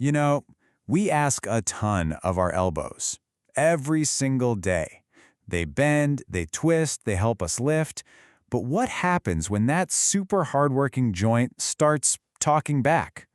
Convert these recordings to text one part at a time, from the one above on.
You know, we ask a ton of our elbows every single day. They bend, they twist, they help us lift. But what happens when that super hardworking joint starts talking back?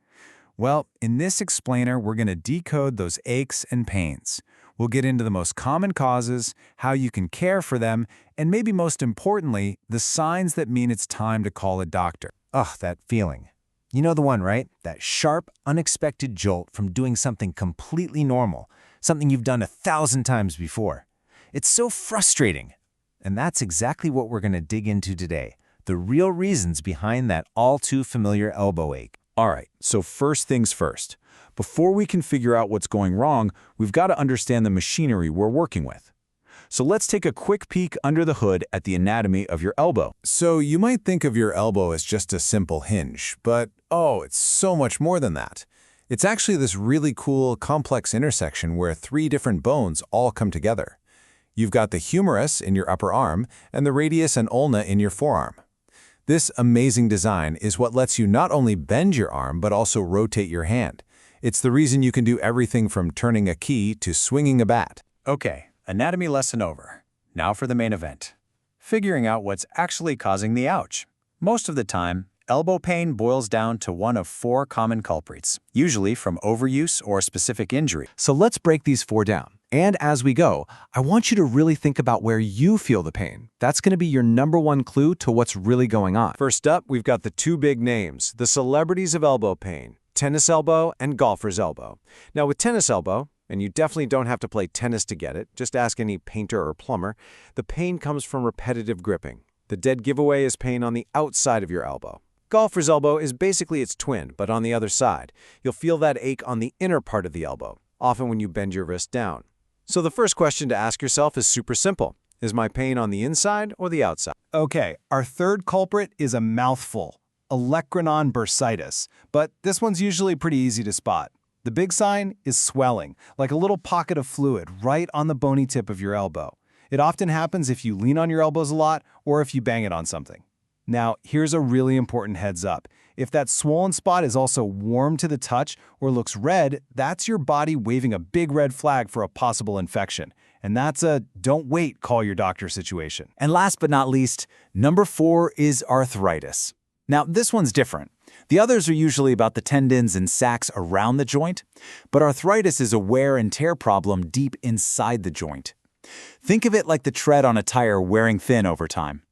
Well, in this explainer, we're going to decode those aches and pains. We'll get into the most common causes, how you can care for them, and maybe most importantly, the signs that mean it's time to call a doctor. Ugh, that feeling. You know the one, right? That sharp, unexpected jolt from doing something completely normal, something you've done 1,000 times before. It's so frustrating. And that's exactly what we're going to dig into today, the real reasons behind that all-too-familiar elbow ache. All right, so first things first. Before we can figure out what's going wrong, we've got to understand the machinery we're working with. So let's take a quick peek under the hood at the anatomy of your elbow. So you might think of your elbow as just a simple hinge, but oh, it's so much more than that. It's actually this really cool, complex intersection where 3 different bones all come together. You've got the humerus in your upper arm and the radius and ulna in your forearm. This amazing design is what lets you not only bend your arm but also rotate your hand. It's the reason you can do everything from turning a key to swinging a bat. Okay, anatomy lesson over. Now for the main event. Figuring out what's actually causing the ouch. Most of the time, elbow pain boils down to one of 4 common culprits, usually from overuse or specific injury. So let's break these 4 down. And as we go, I want you to really think about where you feel the pain. That's going to be your #1 clue to what's really going on. First up, we've got the 2 big names, the celebrities of elbow pain, tennis elbow and golfer's elbow. Now with tennis elbow, and you definitely don't have to play tennis to get it, just ask any painter or plumber, the pain comes from repetitive gripping. The dead giveaway is pain on the outside of your elbow. Golfer's elbow is basically its twin, but on the other side. You'll feel that ache on the inner part of the elbow, often when you bend your wrist down. So the first question to ask yourself is super simple. Is my pain on the inside or the outside? Okay, our third culprit is a mouthful, olecranon bursitis, but this one's usually pretty easy to spot. The big sign is swelling, like a little pocket of fluid right on the bony tip of your elbow. It often happens if you lean on your elbows a lot or if you bang it on something. Now, here's a really important heads up. If that swollen spot is also warm to the touch or looks red, that's your body waving a big red flag for a possible infection. And that's a don't wait, call your doctor situation. And last but not least, #4 is arthritis. Now, this one's different. The others are usually about the tendons and sacs around the joint, but arthritis is a wear and tear problem deep inside the joint. Think of it like the tread on a tire wearing thin over time.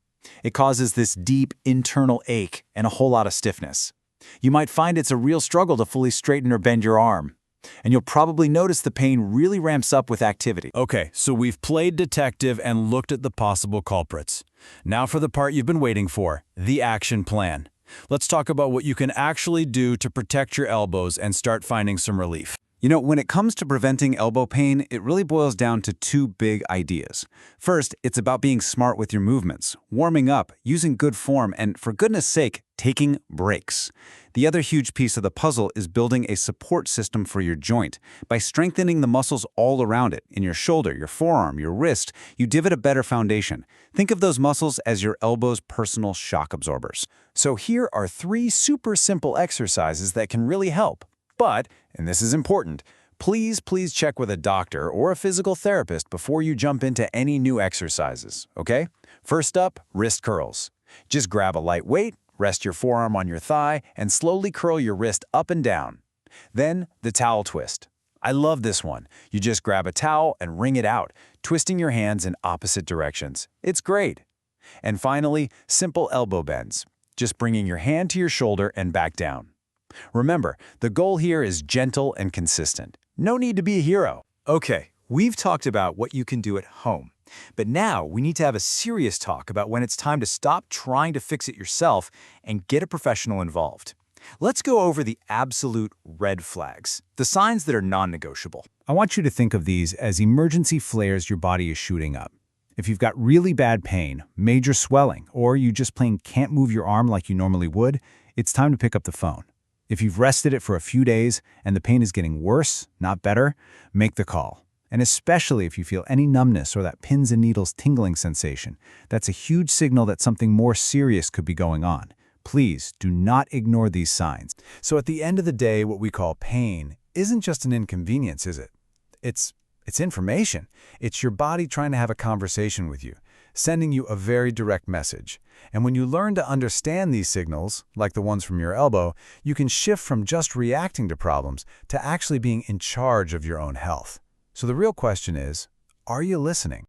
It causes this deep internal ache and a whole lot of stiffness. You might find it's a real struggle to fully straighten or bend your arm. And you'll probably notice the pain really ramps up with activity. Okay, so we've played detective and looked at the possible culprits. Now for the part you've been waiting for, the action plan. Let's talk about what you can actually do to protect your elbows and start finding some relief. You know, when it comes to preventing elbow pain, it really boils down to 2 big ideas. First, it's about being smart with your movements, warming up, using good form, and for goodness sake, taking breaks. The other huge piece of the puzzle is building a support system for your joint. By strengthening the muscles all around it, in your shoulder, your forearm, your wrist, you give it a better foundation. Think of those muscles as your elbow's personal shock absorbers. So here are 3 super simple exercises that can really help. But, and this is important, please check with a doctor or a physical therapist before you jump into any new exercises, okay? First up, wrist curls. Just grab a light weight, rest your forearm on your thigh, and slowly curl your wrist up and down. Then, the towel twist. I love this one. You just grab a towel and wring it out, twisting your hands in opposite directions. It's great. And finally, simple elbow bends. Just bringing your hand to your shoulder and back down. Remember, the goal here is gentle and consistent. No need to be a hero. Okay, we've talked about what you can do at home. But now we need to have a serious talk about when it's time to stop trying to fix it yourself and get a professional involved. Let's go over the absolute red flags, the signs that are non-negotiable. I want you to think of these as emergency flares your body is shooting up. If you've got really bad pain, major swelling, or you just plain can't move your arm like you normally would, it's time to pick up the phone. If you've rested it for a few days and the pain is getting worse, not better, make the call. And especially if you feel any numbness or that pins and needles tingling sensation, that's a huge signal that something more serious could be going on. Please do not ignore these signs. So at the end of the day, what we call pain isn't just an inconvenience, is it? It's information. It's your body trying to have a conversation with you, sending you a very direct message. And when you learn to understand these signals, like the ones from your elbow, you can shift from just reacting to problems to actually being in charge of your own health. So the real question is, are you listening?